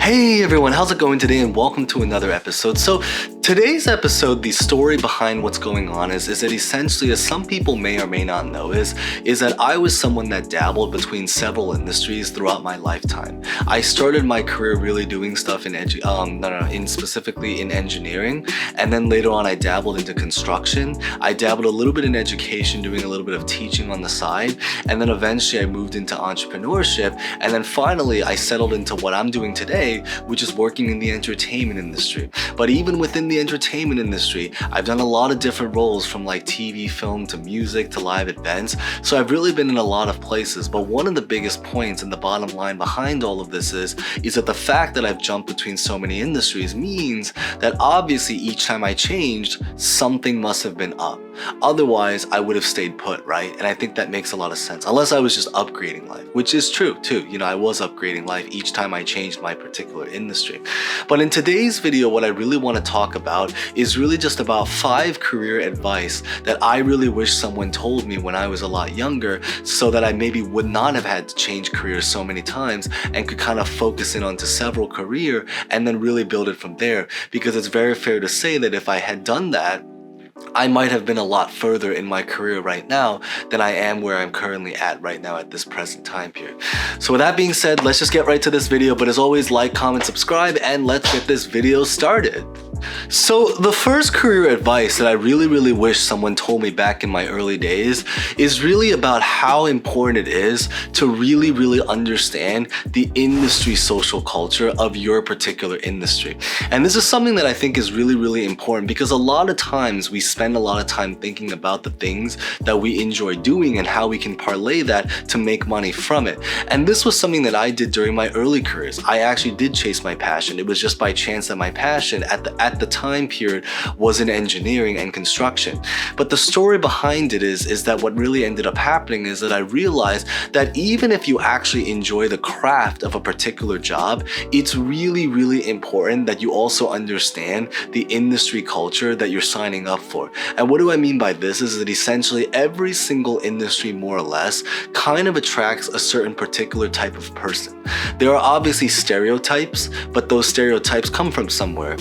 Hey everyone, how's it going today and welcome to another episode. So today's episode, the story behind what's going on is that essentially, as some people may or may not know, is that I was someone that dabbled between several industries throughout my lifetime. I started my career really doing stuff specifically in engineering, and then later on I dabbled into construction. I dabbled a little bit in education, doing a little bit of teaching on the side, and then eventually I moved into entrepreneurship, and then finally I settled into what I'm doing today, which is working in the entertainment industry. But even within the entertainment industry, I've done a lot of different roles, from like TV, film, to music, to live events. So I've really been in a lot of places. But one of the biggest points and the bottom line behind all of this is that the fact that I've jumped between so many industries means that obviously each time I changed, something must have been up. Otherwise, I would have stayed put, right? And I think that makes a lot of sense, unless I was just upgrading life, which is true too. I was upgrading life each time I changed my particular industry. But in today's video, what I really want to talk about is really just about 5 career advice that I really wish someone told me when I was a lot younger, so that I maybe would not have had to change careers so many times and could kind of focus in onto several career and then really build it from there. Because it's very fair to say that if I had done that, I might have been a lot further in my career right now than I am where I'm currently at right now at this present time period. So with that being said, let's just get right to this video. But as always, like, comment, subscribe, and let's get this video started. So the first career advice that I really wish someone told me back in my early days is really about how important it is to really understand the industry social culture of your particular industry. And this is something that I think is really important, because a lot of times we spend a lot of time thinking about the things that we enjoy doing and how we can parlay that to make money from it. And this was something that I did during my early careers. I actually did chase my passion. It was just by chance that my passion at the time period was in engineering and construction. But the story behind it is that what really ended up happening is that I realized that even if you actually enjoy the craft of a particular job, it's really important that you also understand the industry culture that you're signing up for. And what do I mean by this is that essentially every single industry, more or less, kind of attracts a certain particular type of person. There are obviously stereotypes, but those stereotypes come from somewhere.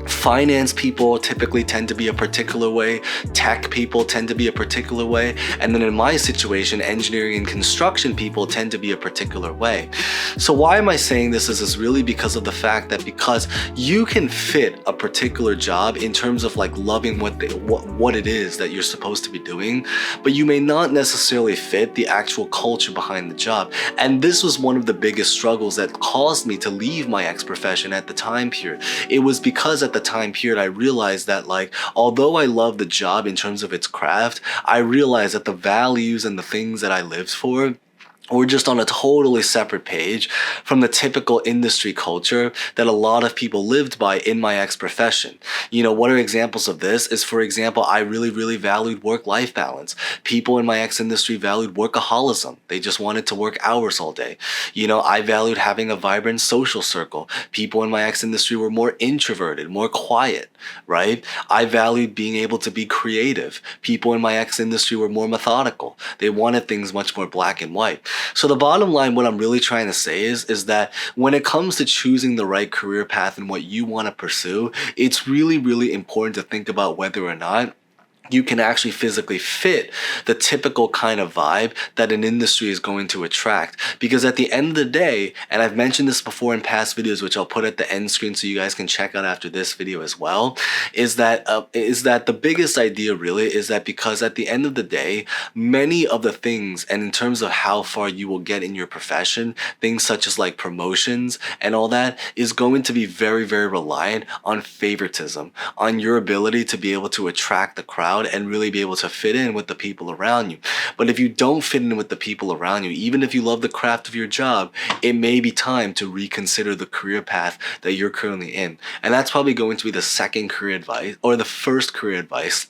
Finance people typically tend to be a particular way, tech people tend to be a particular way, and then in my situation, engineering and construction people tend to be a particular way. So why am I saying this is really because of the fact that because you can fit a particular job in terms of like loving what it is that you're supposed to be doing, but you may not necessarily fit the actual culture behind the job. And this was one of the biggest struggles that caused me to leave my ex-profession at the time period. It was because at the time period I realized that, like, although I love the job in terms of its craft, I realized that the values and the things that I lived for were just on a totally separate page from the typical industry culture that a lot of people lived by in my ex-profession. What are examples of this is, for example, I really valued work-life balance. People in my ex-industry valued workaholism. They just wanted to work hours all day. I valued having a vibrant social circle. People in my ex-industry were more introverted, more quiet, right? I valued being able to be creative. People in my ex-industry were more methodical. They wanted things much more black and white. So the bottom line, what I'm really trying to say is that when it comes to choosing the right career path and what you want to pursue, it's really important to think about whether or not you can actually physically fit the typical kind of vibe that an industry is going to attract. Because at the end of the day, and I've mentioned this before in past videos, which I'll put at the end screen so you guys can check out after this video as well, is that the biggest idea really is that because at the end of the day, many of the things, and in terms of how far you will get in your profession, things such as like promotions and all that, is going to be very reliant on favoritism, on your ability to be able to attract the crowd and really be able to fit in with the people around you. But if you don't fit in with the people around you, even if you love the craft of your job, it may be time to reconsider the career path that you're currently in. And that's probably going to be the second career advice, or the first career advice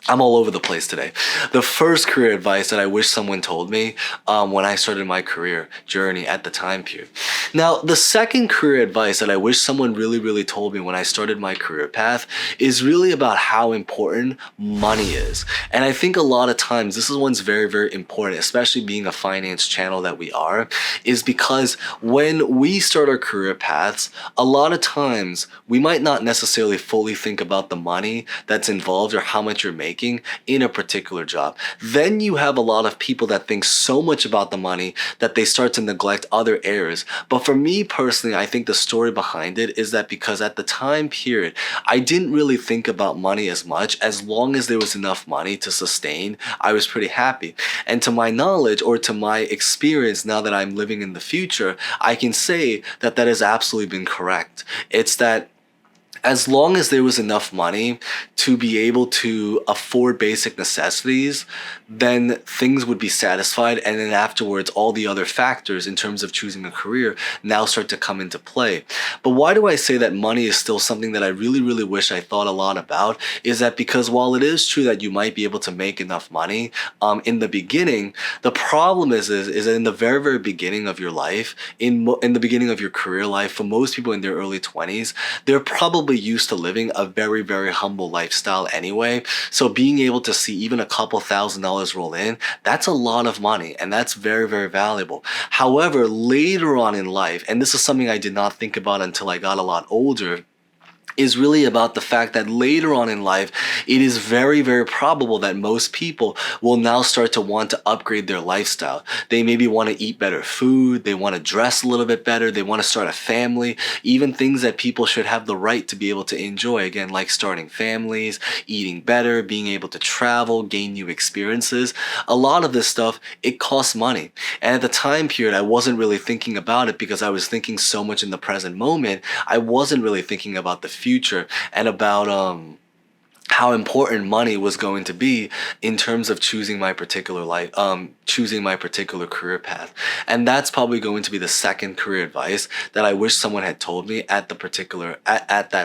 I'm all over the place today. The first career advice that I wish someone told me when I started my career journey at the time period. Now, the second career advice that I wish someone really, really told me when I started my career path is really about how important money is. And I think a lot of times this is one's very, very important, especially being a finance channel that we are, is because when we start our career paths, a lot of times we might not necessarily fully think about the money that's involved or how much you're making in a particular job. Then you have a lot of people that think so much about the money that they start to neglect other areas. But for me personally, I think the story behind it is that because at the time period, I didn't really think about money as much. As long as there was enough money to sustain, I was pretty happy. And to my knowledge or to my experience now that I'm living in the future, I can say that that has absolutely been correct. It's that as long as there was enough money to be able to afford basic necessities, then things would be satisfied. And then afterwards, all the other factors in terms of choosing a career now start to come into play. But why do I say that money is still something that I really, really wish I thought a lot about? Is that because while it is true that you might be able to make enough money in the beginning, the problem is that in the very, very beginning of your life, in the beginning of your career life, for most people in their early 20s, they're probably used to living a very, very humble lifestyle anyway. So being able to see even a couple $1,000s roll in, that's a lot of money and that's very, very valuable. However, later on in life, and this is something I did not think about until I got a lot older, is really about the fact that later on in life, it is very, very probable that most people will now start to want to upgrade their lifestyle. They maybe want to eat better food, they want to dress a little bit better, they want to start a family, even things that people should have the right to be able to enjoy, again, like starting families, eating better, being able to travel, gain new experiences. A lot of this stuff, it costs money. And at the time period, I wasn't really thinking about it because I was thinking so much in the present moment. I wasn't really thinking about the future and about how important money was going to be in terms of choosing my particular choosing my particular career path. And that's probably going to be the second career advice that I wish someone had told me at that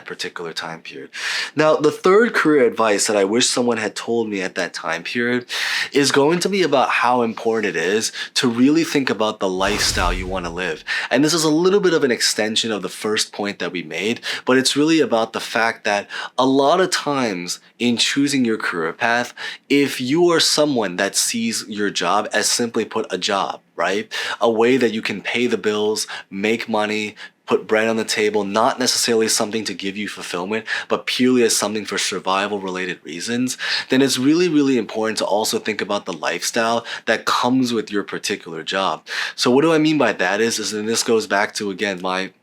particular time period. Now, the third career advice that I wish someone had told me at that time period is going to be about how important it is to really think about the lifestyle you want to live. And this is a little bit of an extension of the first point that we made, but it's really about the fact that a lot of times in choosing your career path, if you are someone that sees your job as simply put a job, right? A way that you can pay the bills, make money, put bread on the table, not necessarily something to give you fulfillment, but purely as something for survival related reasons, then it's really, really important to also think about the lifestyle that comes with your particular job. So what do I mean by that is and this goes back to, again, my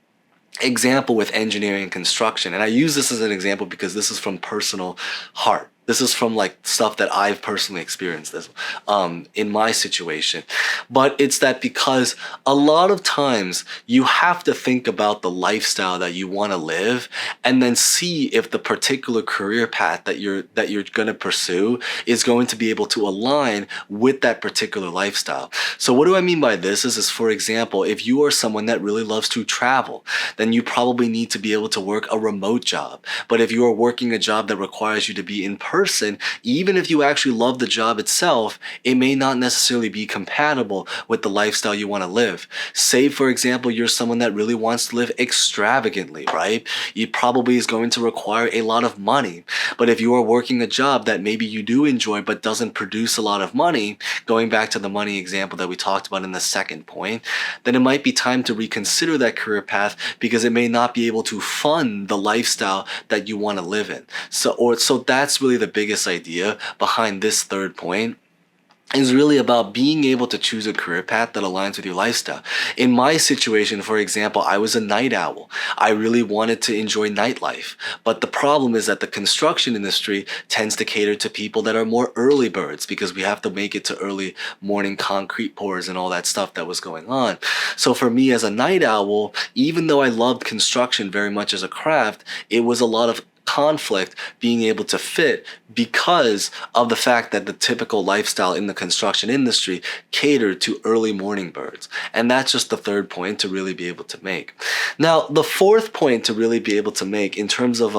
example with engineering and construction. And I use this as an example because this is from personal heart. This is from like stuff that I've personally experienced this in my situation. But it's that because a lot of times you have to think about the lifestyle that you want to live and then see if the particular career path that you're going to pursue is going to be able to align with that particular lifestyle. So what do I mean by this is for example, if you are someone that really loves to travel, then you probably need to be able to work a remote job. But if you are working a job that requires you to be in person, even if you actually love the job itself, it may not necessarily be compatible with the lifestyle you want to live. Say, for example, you're someone that really wants to live extravagantly, right? It probably is going to require a lot of money. But if you are working a job that maybe you do enjoy but doesn't produce a lot of money, going back to the money example that we talked about in the second point, then it might be time to reconsider that career path because it may not be able to fund the lifestyle that you want to live in. So that's really the biggest idea behind this third point, is really about being able to choose a career path that aligns with your lifestyle. In my situation, for example, I was a night owl. I really wanted to enjoy nightlife. But the problem is that the construction industry tends to cater to people that are more early birds because we have to make it to early morning concrete pours and all that stuff that was going on. So for me as a night owl, even though I loved construction very much as a craft, it was a lot of conflict being able to fit because of the fact that the typical lifestyle in the construction industry catered to early morning birds. And that's just the third point to really be able to make. Now, the fourth point to really be able to make in terms of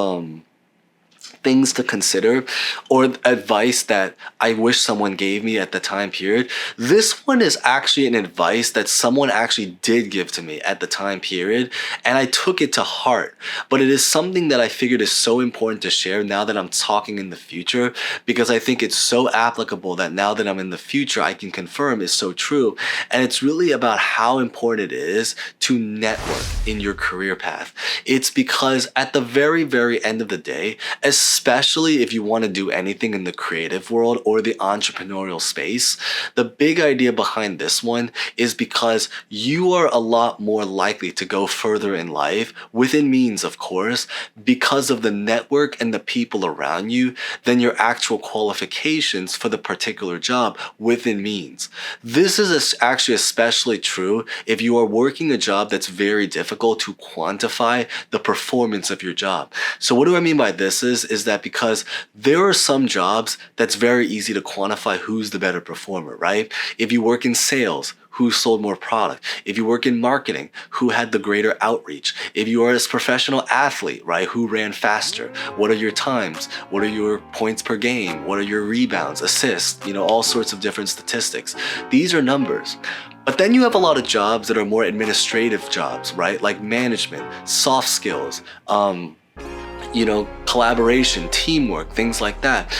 things to consider or advice that I wish someone gave me at the time period. This one is actually an advice that someone actually did give to me at the time period, and I took it to heart. But it is something that I figured is so important to share now that I'm talking in the future, because I think it's so applicable that now that I'm in the future, I can confirm is so true. And it's really about how important it is to network in your career path. It's because at the very, very end of the day, especially if you want to do anything in the creative world or the entrepreneurial space, the big idea behind this one is because you are a lot more likely to go further in life, within means of course, because of the network and the people around you than your actual qualifications for the particular job within means. This is actually especially true if you are working a job that's very difficult to quantify the performance of your job. So what do I mean by this is that because there are some jobs that's very easy to quantify who's the better performer, right? If you work in sales, who sold more product? If you work in marketing, who had the greater outreach? If you are a professional athlete, right, who ran faster? What are your times? What are your points per game? What are your rebounds, assists? All sorts of different statistics. These are numbers. But then you have a lot of jobs that are more administrative jobs, right? Like management, soft skills, collaboration, teamwork, things like that.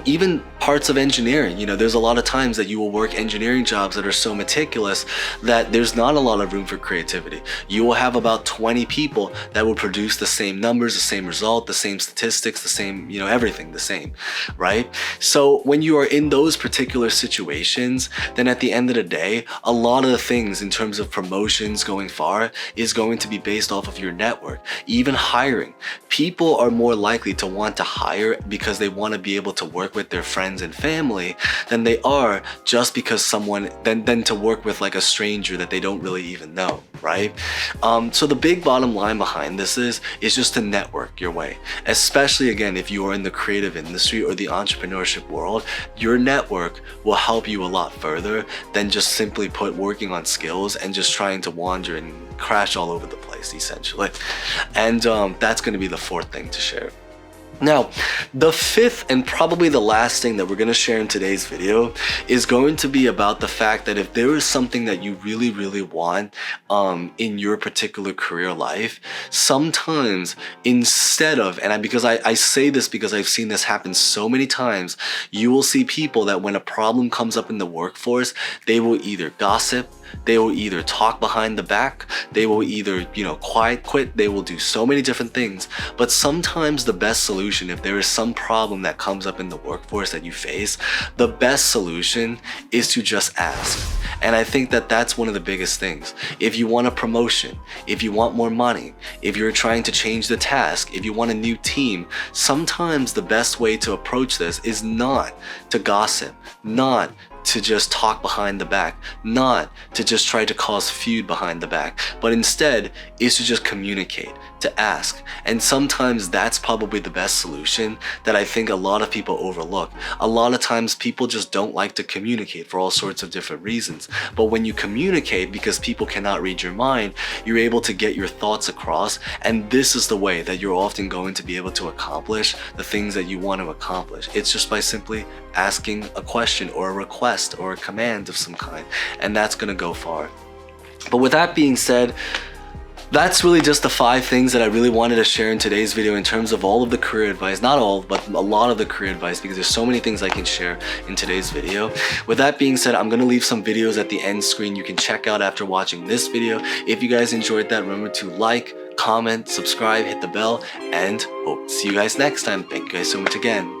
Even parts of engineering, there's a lot of times that you will work engineering jobs that are so meticulous that there's not a lot of room for creativity. You will have about 20 people that will produce the same numbers, the same result, the same statistics, the same, everything the same, right? So when you are in those particular situations, then at the end of the day, a lot of the things in terms of promotions going far is going to be based off of your network. Even hiring. People are more likely to want to hire because they want to be able to work with their friends and family than they are just because than to work with like a stranger that they don't really even know, right? So the big bottom line behind this is just to network your way, especially again if you are in the creative industry or the entrepreneurship world. Your network will help you a lot further than just simply working on skills and just trying to wander and crash all over the place essentially. And that's going to be the fourth thing to share. Now, the fifth and probably the last thing that we're going to share in today's video is going to be about the fact that if there is something that you really, really want in your particular career life, sometimes instead of, because I say this because I've seen this happen so many times, you will see people that when a problem comes up in the workforce, they will either gossip, they will either talk behind the back, they will either, quiet quit, they will do so many different things. But sometimes the best solution, if there is some problem that comes up in the workforce that you face, the best solution is to just ask. And I think that that's one of the biggest things. If you want a promotion, if you want more money, if you're trying to change the task, if you want a new team, sometimes the best way to approach this is not to gossip, not to just talk behind the back, not to just try to cause feud behind the back, but instead is to just communicate, to ask. And sometimes that's probably the best solution that I think a lot of people overlook. A lot of times people just don't like to communicate for all sorts of different reasons. But when you communicate, because people cannot read your mind, you're able to get your thoughts across. And this is the way that you're often going to be able to accomplish the things that you want to accomplish. It's just by simply asking a question or a request or a command of some kind. And that's going to go far. But with that being said, that's really just the 5 things that I really wanted to share in today's video in terms of all of the career advice. Not all, but a lot of the career advice, because there's so many things I can share in today's video. With that being said, I'm going to leave some videos at the end screen you can check out after watching this video. If you guys enjoyed that, remember to like, comment, subscribe, hit the bell, and hope to see you guys next time. Thank you guys so much again.